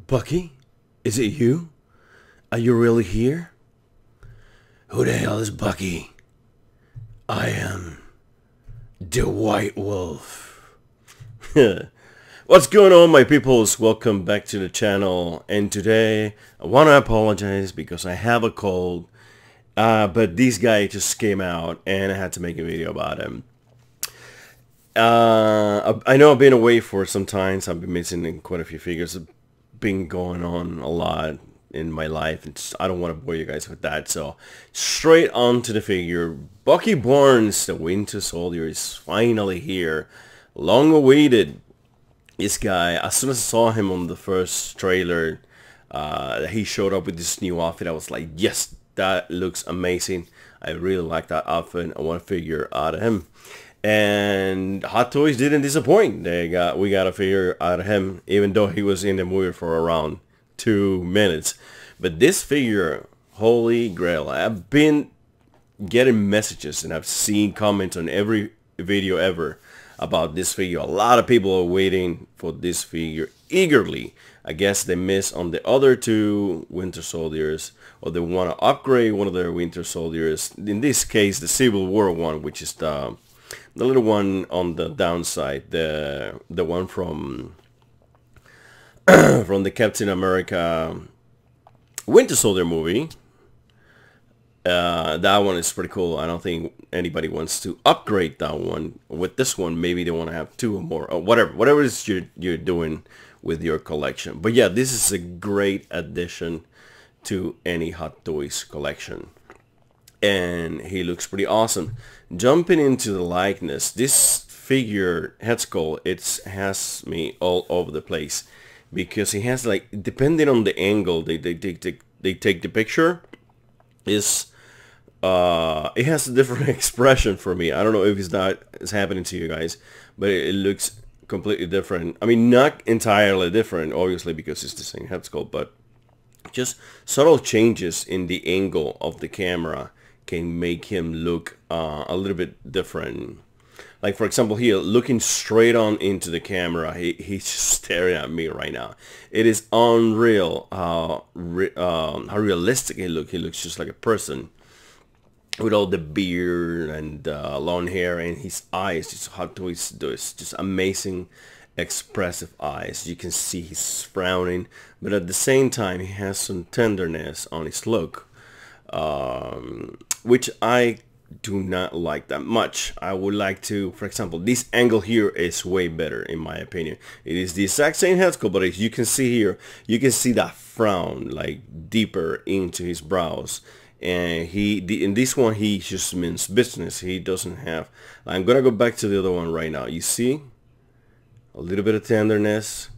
Bucky? Is it you? Are you really here? Who the hell is Bucky? I am the White Wolf. What's going on, my peoples? Welcome back to the channel. And today I want to apologize because I have a cold. But this guy just came out and I had to make a video about him. I know I've been away for some time, so I've been missing quite a few figures. It's been going on a lot in my life, and I don't want to bore you guys with that. So straight on to the figure. Bucky Barnes, the Winter Soldier, is finally here. Long awaited. This guy, as soon as I saw him on the first trailer, he showed up with this new outfit. I was like, yes, that looks amazing. I really like that outfit. I want a figure out of him. And Hot Toys didn't disappoint. We got a figure out of him, even though he was in the movie for around 2 minutes. But this figure, holy grail. I've been getting messages and I've seen comments on every video ever about this figure. A lot of people are waiting for this figure eagerly. I guess they missed on the other two Winter Soldiers, or they want to upgrade one of their Winter Soldiers. In this case, the Civil War one, which is the little one on the downside, the one from from the Captain America Winter Soldier movie. That one is pretty cool. I don't think anybody wants to upgrade that one. With this one, maybe they want to have two or more, or whatever it is you're doing with your collection. But yeah, this is a great addition to any Hot Toys collection, and he looks pretty awesome. Jumping into the likeness, this figure head sculpt, it has me all over the place, because he has, like, depending on the angle they take the picture, is it has a different expression for me. I don't know if it's happening to you guys, but it looks completely different. I mean, not entirely different, obviously, because it's the same head sculpt, but just subtle changes in the angle of the camera can make him look a little bit different. Like, for example, here, looking straight on into the camera, he's just staring at me right now. It is unreal how realistic he looks. He looks just like a person with all the beard and long hair, and his eyes, just Hot Toys does just amazing expressive eyes. You can see he's frowning, but at the same time he has some tenderness on his look, which I do not like that much. I would like to, for example, this angle here is way better in my opinion. It is the exact same head sculpt, but as you can see here, you can see that frown like deeper into his brows. And in this one, he just means business. He doesn't have. I'm gonna go back to the other one right now. You see a little bit of tenderness,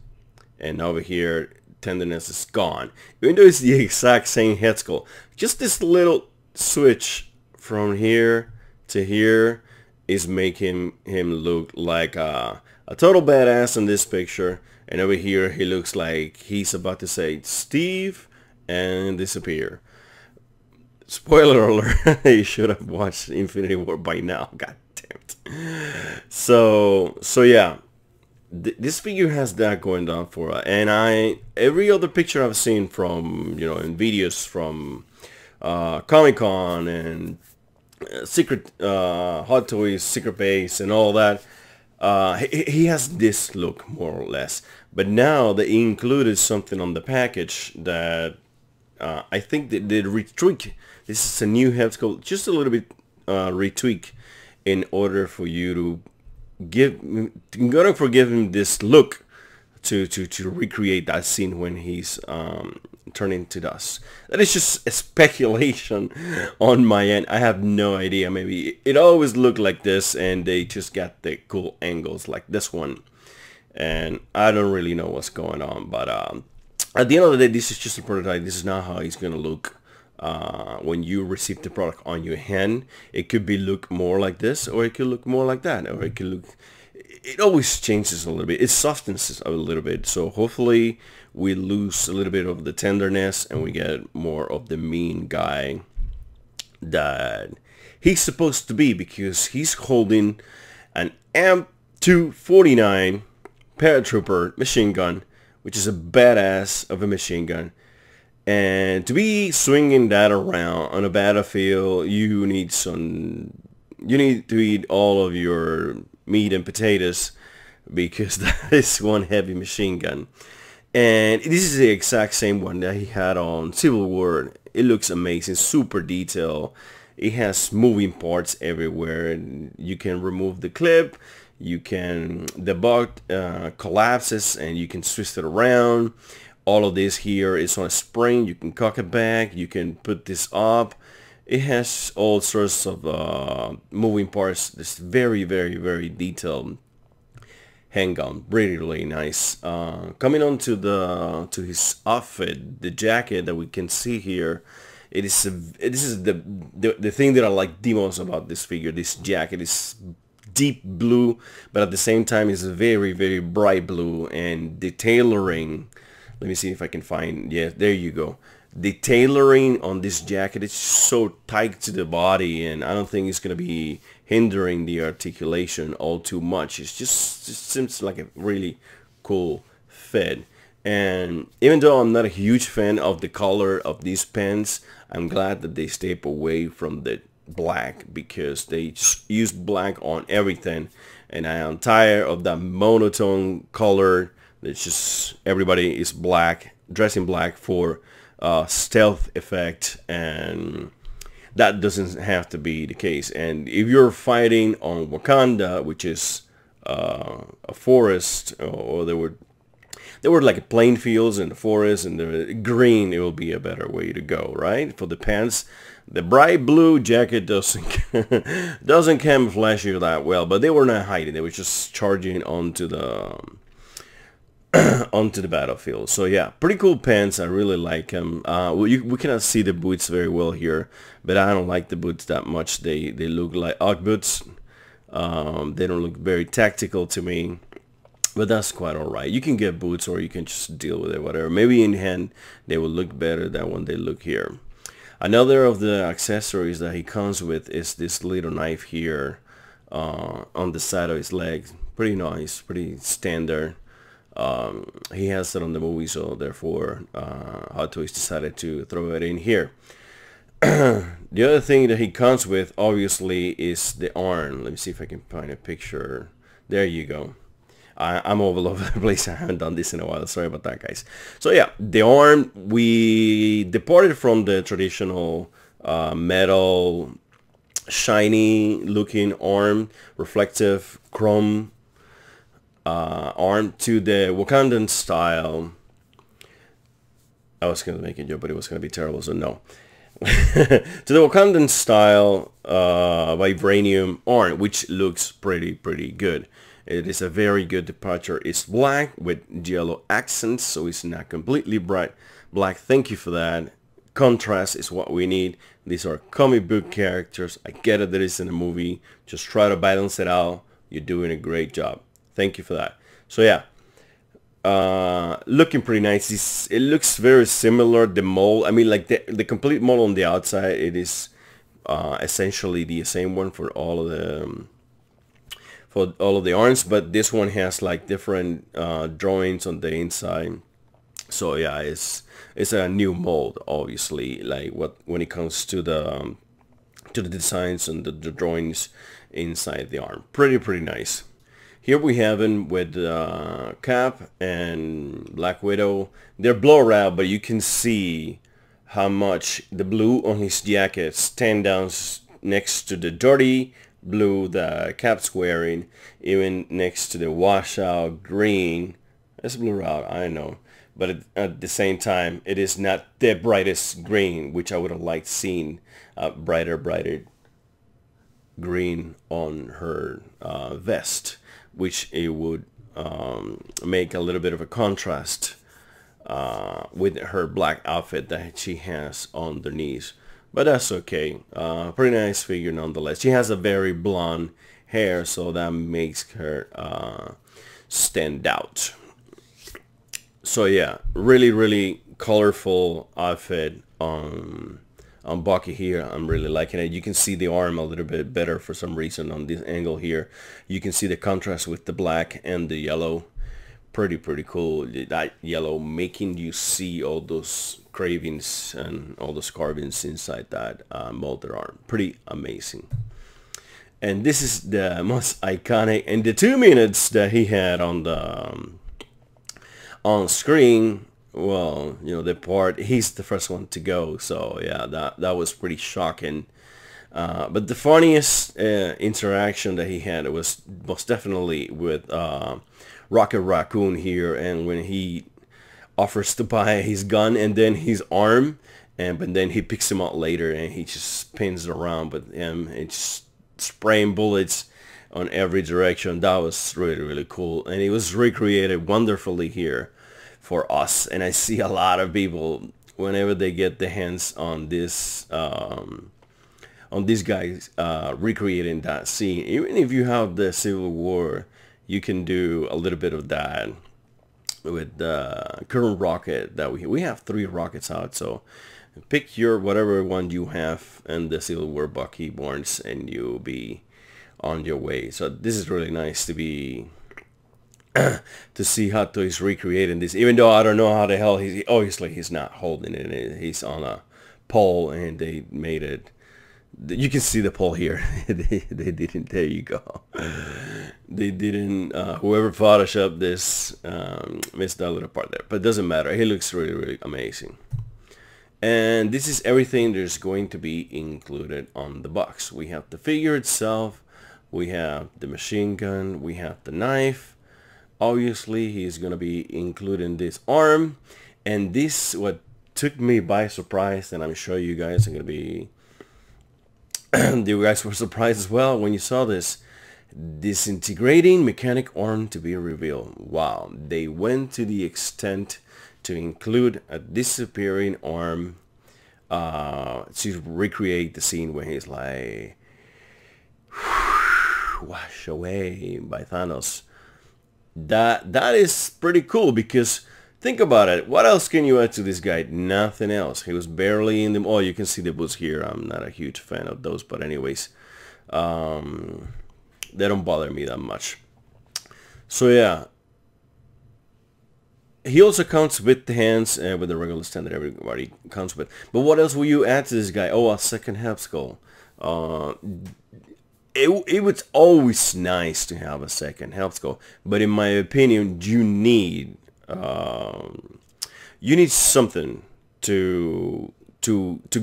and over here tenderness is gone, even though it's the exact same head sculpt. Just this little switch from here to here is making him look like a total badass in this picture, and over here he looks like he's about to say Steve and disappear. Spoiler alert, you should have watched Infinity War by now. God damn it. So yeah, this figure has that going down for her. And every other picture I've seen from, in videos from Comic-Con and Secret Hot Toys Secret Base and all that, he has this look more or less. But now they included something on the package that I think they did retweak. This is a new head sculpt, just a little bit retweak, in order for you to give him this look to recreate that scene when he's turning to dust. That is just a speculation on my end. I have no idea. Maybe it always looked like this and they just got the cool angles like this one, and I don't really know what's going on. But at the end of the day, this is just a prototype. This is not how he's gonna look when you receive the product on your hand. It could look more like this, or it could look more like that, or it could look, it always changes a little bit. It softens a little bit. So hopefully we lose a little bit of the tenderness and we get more of the mean guy that he's supposed to be, because he's holding an M249 paratrooper machine gun which is a badass of a machine gun. And to be swinging that around on a battlefield, you need to eat all of your meat and potatoes, because that is one heavy machine gun. And this is the exact same one that he had on Civil War. It looks amazing, super detailed. It has moving parts everywhere, and you can remove the clip, the bolt collapses and you can twist it around. All of this here is on a spring. You can cock it back, you can put this up. It has all sorts of moving parts. This very, very, very detailed handgun, really nice. Coming on to his outfit, the jacket that we can see here, this is the thing that I like the most about this figure. This jacket is deep blue, but at the same time it's very, very bright blue, and the tailoring, let me see if I can find, yeah, there you go. The tailoring on this jacket is so tight to the body, and I don't think it's gonna be hindering the articulation all too much. It just seems like a really cool fit. And even though I'm not a huge fan of the color of these pants, I'm glad that they step away from the black, because they just use black on everything, and I am tired of that monotone color. It's just everybody is black, dressing black for stealth effect, and that doesn't have to be the case. And if you're fighting on Wakanda, which is a forest, or there were like plain fields in the forest, and the green, it will be a better way to go, right? For the pants, the bright blue jacket doesn't camouflage you that well, but they were not hiding. They were just charging onto the onto the battlefield. So yeah, pretty cool pants. I really like them. We cannot see the boots very well here, but I don't like the boots that much. They look like Ugg boots. They don't look very tactical to me, but that's quite alright. You can get boots, or you can just deal with it, whatever. Maybe in hand they will look better than when they look here. Another of the accessories that he comes with is this little knife here on the side of his leg. Pretty nice, pretty standard. He has it on the movie, so therefore Hot Toys decided to throw it in here. The other thing that he comes with, obviously, is the arm. Let me see if I can find a picture. There you go. I'm all over the place. I haven't done this in a while. Sorry about that, guys. So yeah, the arm, we departed from the traditional metal, shiny looking arm, reflective chrome arm, to the Wakandan style. I was going to make a joke, but it was going to be terrible, so no. To the Wakandan style vibranium arm, which looks pretty good. It is a very good departure. It's black with yellow accents, so it's not completely bright black. Thank you for that. Contrast is what we need. These are comic book characters. I get it that it's in a movie. Just try to balance it out. You're doing a great job. Thank you for that. So yeah, looking pretty nice. It looks very similar, the mold. I mean, like the complete mold on the outside, it is essentially the same one for all of the arms, but this one has like different drawings on the inside. So yeah, it's a new mold, obviously. Like when it comes to the designs and the drawings inside the arm, pretty nice. Here we have him with Cap and Black Widow. They're blurred out, but you can see how much the blue on his jacket stand down next to the dirty blue that Cap's wearing, even next to the washout green. It's blurred out, I know, but at the same time, it is not the brightest green, which I would have liked seeing brighter green on her vest, which it would make a little bit of a contrast with her black outfit that she has underneath. But that's okay. Pretty nice figure nonetheless. She has a very blonde hair, so that makes her stand out. So yeah, really colorful outfit on Bucky here. I'm really liking it. You can see the arm a little bit better for some reason on this angle here. You can see the contrast with the black and the yellow. Pretty cool. That yellow making you see all those cravings and all those carvings inside that molded arm. Pretty amazing. And this is the most iconic, and the 2 minutes that he had on the on screen. Well, you know, the part, he's the first one to go, so yeah, that was pretty shocking. But the funniest interaction that he had was most definitely with Rocket Raccoon here, and when he offers to buy his gun and then his arm, but then he picks him up later and he just spins around with him. It's spraying bullets on every direction. That was really cool, and it was recreated wonderfully here for us. And I see a lot of people, whenever they get their hands on this on these guys recreating that scene. Even if you have the Civil War, you can do a little bit of that with the current rocket that we have 3 rockets out. So pick your whatever one you have and the Civil War Bucky Barnes, and you'll be on your way. So this is really nice to be to see how he's recreating this, even though I don't know how the hell he's obviously he's not holding it. He's on a pole, and they made it. You can see the pole here. they didn't. There you go. They didn't. Whoever photoshopped this missed that little part there, but it doesn't matter. He looks really amazing. And this is everything there's going to be included on the box. We have the figure itself. We have the machine gun. We have the knife. Obviously, he's going to be including this arm. And this, what took me by surprise, and I'm sure you guys are going to be, you guys were surprised as well when you saw this. Disintegrating mechanic arm to be revealed. Wow, they went to the extent to include a disappearing arm to recreate the scene where he's like washed away by Thanos. That is pretty cool, because think about it. What else can you add to this guy? Nothing else. He was barely in them. Oh, you can see the boots here. I'm not a huge fan of those, but anyways, they don't bother me that much. So yeah, he also comes with the hands with the regular standard everybody comes with. But what else will you add to this guy? Oh, a second half skull. It was always nice to have a second half skull, but in my opinion, you need something to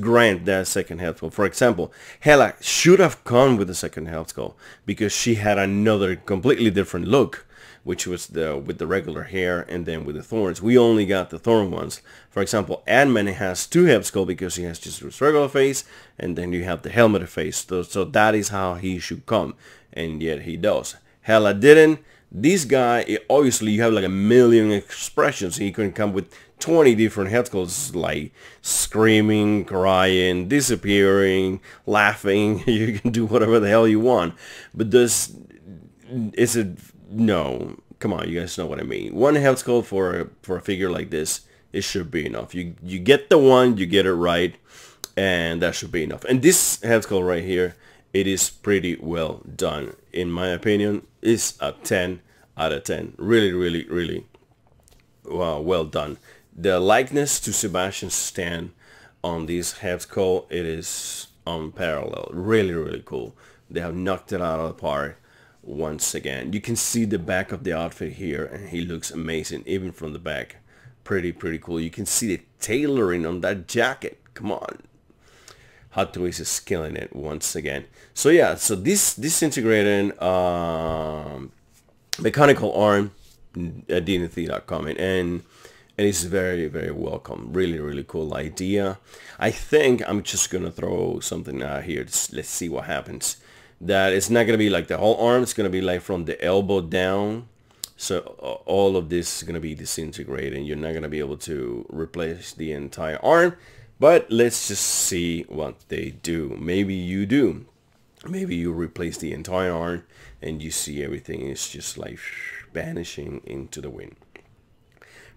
grant that second half skull. For example, Hela should have come with the second half skull, because she had another completely different look, which was with the regular hair and then with the thorns. We only got the thorn ones. For example, Ant-Man has 2 half skull because he has just his regular face, and then you have the helmeted face. So that is how he should come, and yet he does. Hela didn't. This guy, obviously you have like a million expressions. He couldn't come with 20 different head skulls, like screaming, crying, disappearing, laughing. You can do whatever the hell you want. But no, come on, you guys know what I mean. One head skull for a figure like this, it should be enough. You get the one, you get it right, and that should be enough. And this head skull right here, it is pretty well done. In my opinion, it's a 10 out of 10. Really well done. The likeness to Sebastian Stan on this head skull, it is unparalleled. Really cool. They have knocked it out of the park once again. You can see the back of the outfit here, and he looks amazing even from the back. Pretty cool. You can see the tailoring on that jacket. Come on, Hot Toys is killing it once again. So yeah, so this disintegrating mechanical arm, didn't see that coming, and it's very welcome. Really cool idea. I think I'm just gonna throw something out here. Let's see what happens. That it's not gonna be like the whole arm. It's gonna be like from the elbow down. So all of this is gonna be disintegrating. You're not gonna be able to replace the entire arm. But let's just see what they do. Maybe you do. Maybe you replace the entire arm and you see everything is just like vanishing into the wind.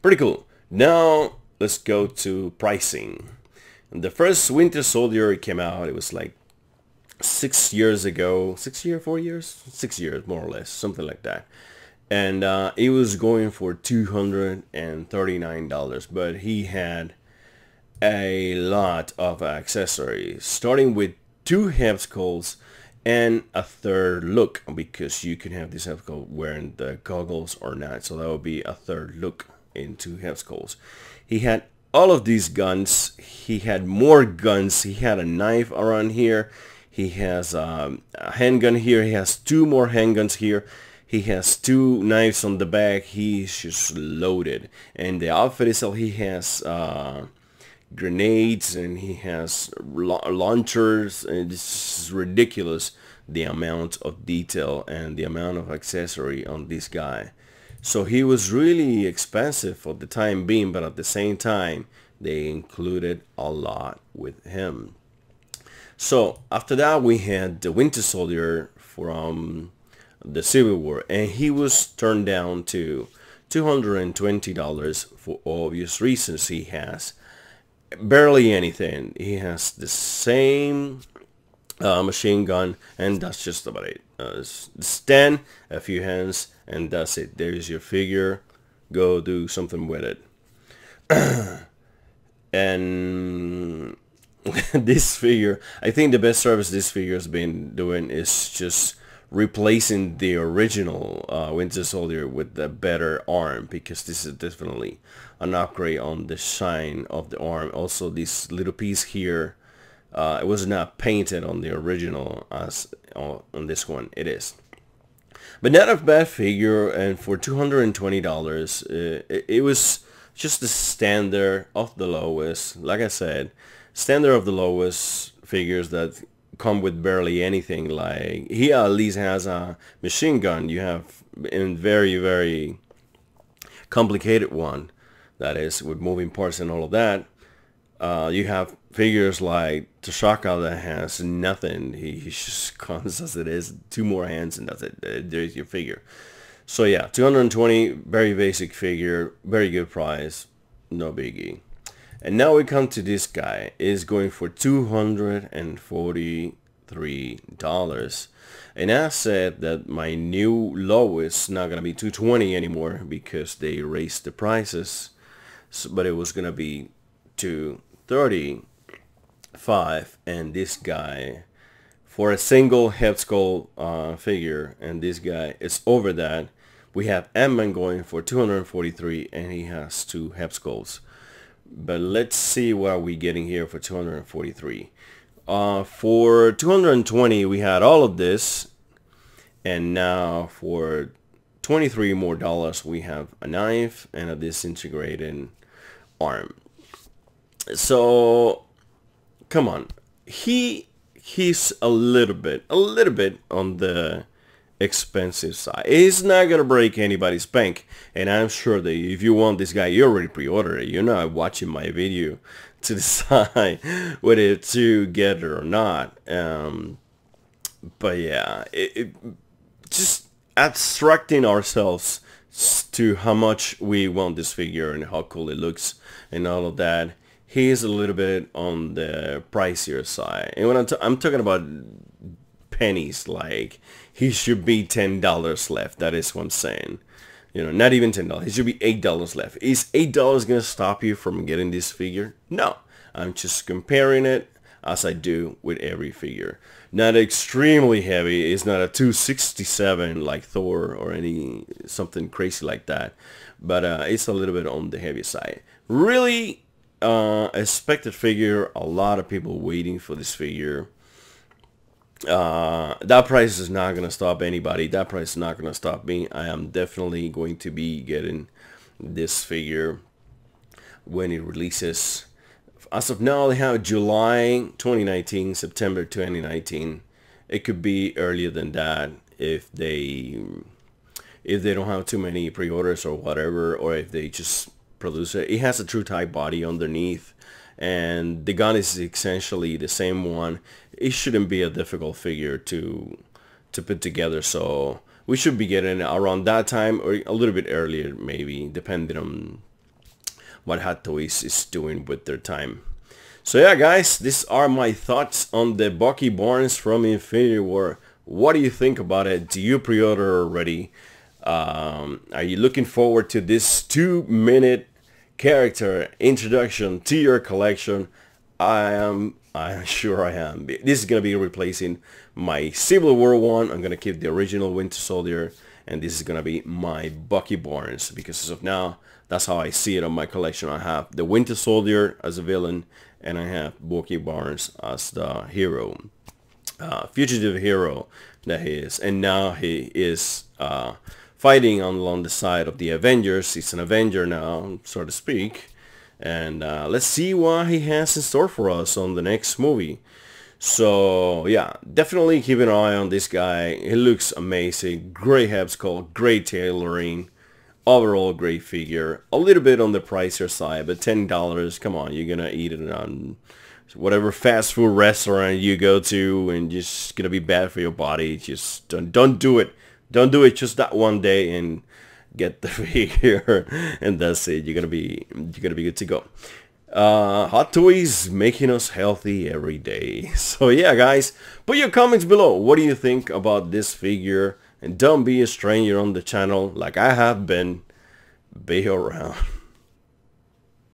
Pretty cool. Now let's go to pricing. The first Winter Soldier came out. It was like 6 years ago. 6 years, 4 years? 6 years, more or less, something like that. and it was going for $239, but he had a lot of accessories, starting with 2 head sculpts and a third look, because you can have this head sculpt wearing the goggles or not, so that would be a third look in 2 head sculpts. He had all of these guns. He had more guns. He had a knife around here. He has a handgun here. He has 2 more handguns here. He has 2 knives on the back. He's just loaded. And the outfit itself, he has grenades, and he has launchers, and it's just ridiculous the amount of detail and the amount of accessory on this guy. So he was really expensive for the time being, but at the same time they included a lot with him. So after that we had the Winter Soldier from the Civil War, and he was turned down to $220 for obvious reasons. He has barely anything. He has the same machine gun, and that's just about it. Stand, a few hands, and that's it. There's your figure. Go do something with it. And this figure, I think the best service this figure has been doing is just replacing the original Winter Soldier with the better arm, because this is definitely an upgrade on the shine of the arm. Also, this little piece here, it was not painted on the original as on this one. It is, but not a bad figure. And for $220, it was just the standard of the lowest. Like I said, standard of the lowest figures that come with barely anything. Like, he at least has a machine gun. You have a very complicated one, that is, with moving parts and all of that. You have figures like T'Chaka that has nothing. He just comes as it is, 2 more hands, and that's it. There's your figure. So yeah, $220, very basic figure, very good price, no biggie. And now we come to this guy. Is going for $243. And I said that my new low is not gonna be $220 anymore, because they raised the prices. So, but it was gonna be $235, and this guy, for a single head sculpt figure, and this guy is over that. We have Ant-Man going for $243, and he has 2 head sculpts. But let's see what are we getting here for $243. For $220 we had all of this, and now for $23 more we have a knife and a disintegrating arm. So come on, he's a little bit on the expensive side. It's not gonna break anybody's bank, and I'm sure that if you want this guy, you already pre-ordered it. You're not watching my video to decide whether to get it or not. But yeah, just abstracting ourselves to how much we want this figure and how cool it looks and all of that, he is a little bit on the pricier side. And when I'm talking about pennies, like, he should be $10 left. That is what I'm saying. You know, not even $10. It should be $8 left. Is $8 gonna stop you from getting this figure? No. I'm just comparing it as I do with every figure. Not extremely heavy. It's not a 267 like Thor or something crazy like that. But it's a little bit on the heavy side. Really expected figure. A lot of people waiting for this figure. That price is not gonna stop anybody. That price is not gonna stop me. I am definitely going to be getting this figure when it releases. As of now, they have July 2019, September 2019. It could be earlier than that if they don't have too many pre-orders or whatever, or if they just produce it. It has a true type body underneath, and the gun is essentially the same one. It shouldn't be a difficult figure to put together, so we should be getting it around that time or a little bit earlier, maybe, depending on what Hot Toys is doing with their time. So yeah, guys, these are my thoughts on the Bucky Barnes from Infinity War. What do you think about it? Do you pre-order already? Are you looking forward to this 2-minute character introduction to your collection? I'm sure I am. This is gonna be replacing my Civil War one. I'm gonna keep the original Winter Soldier, and this is gonna be my Bucky Barnes, because as of now, that's how I see it on my collection. I have the Winter Soldier as a villain, and I have Bucky Barnes as the hero, fugitive hero that he is. And now he is fighting along the side of the Avengers. He's an Avenger now, so to speak. And let's see what he has in store for us on the next movie. So yeah, definitely keep an eye on this guy. He looks amazing. Great head sculpt, great tailoring, overall great figure. A little bit on the pricier side, but $10, come on, you're gonna eat it on whatever fast food restaurant you go to, and just gonna be bad for your body. Just don't do it. Don't do it just that one day and get the figure, and that's it. You're gonna be good to go. Hot Toys making us healthy every day. So yeah, guys, put your comments below. What do you think about this figure? And don't be a stranger on the channel like I have been. Be around.